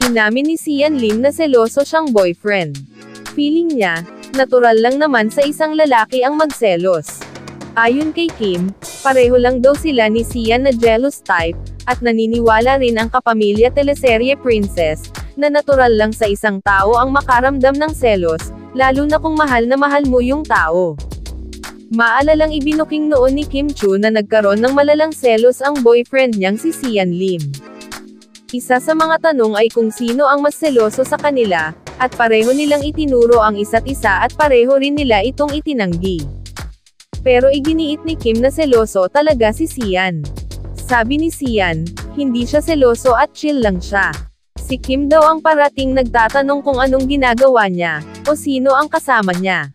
Inamin ni Sian Lim na seloso siyang boyfriend. Feeling niya, natural lang naman sa isang lalaki ang magselos. Ayon kay Kim, pareho lang daw sila ni Sian na jealous type, at naniniwala rin ang kapamilya teleserye Princess, na natural lang sa isang tao ang makaramdam ng selos, lalo na kung mahal na mahal mo yung tao. Maalalang ibinuking noon ni Kim Chu na nagkaroon ng malalang selos ang boyfriend niyang si Sian Lim. Isa sa mga tanong ay kung sino ang mas seloso sa kanila, at pareho nilang itinuro ang isa't isa at pareho rin nila itong itinanggi. Pero iginiit ni Kim na seloso talaga si Sian. Sabi ni Sian, hindi siya seloso at chill lang siya. Si Kim daw ang parating nagtatanong kung anong ginagawa niya, o sino ang kasama niya.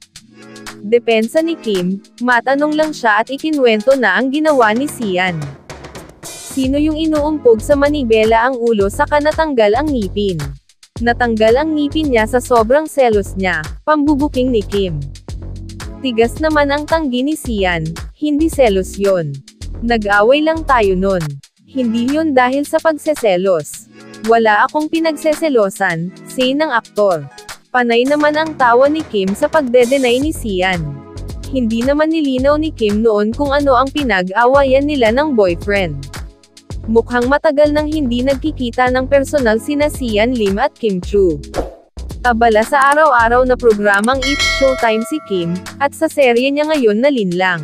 Depensa ni Kim, matanong lang siya at ikinwento na ang ginawa ni Sian. Sino yung inuumpog sa manibela ang ulo saka natanggal ang ngipin? Natanggal ang ngipin niya sa sobrang selos niya, pambubuking ni Kim. Tigas naman ang tanggi ni Sian, hindi selos yon. Nag-away lang tayo nun. Hindi yon dahil sa pagseselos. Wala akong pinagseselosan, say ng aktor. Panay naman ang tawa ni Kim sa pagde-deny ni Sian. Hindi naman nilinaw ni Kim noon kung ano ang pinag-awayan nila ng boyfriend. Mukhang matagal nang hindi nagkikita ng personal sina Sian Lim at Kim Chu. Abala sa araw-araw na programang It's Showtime si Kim, at sa serye niya ngayon na Linlang.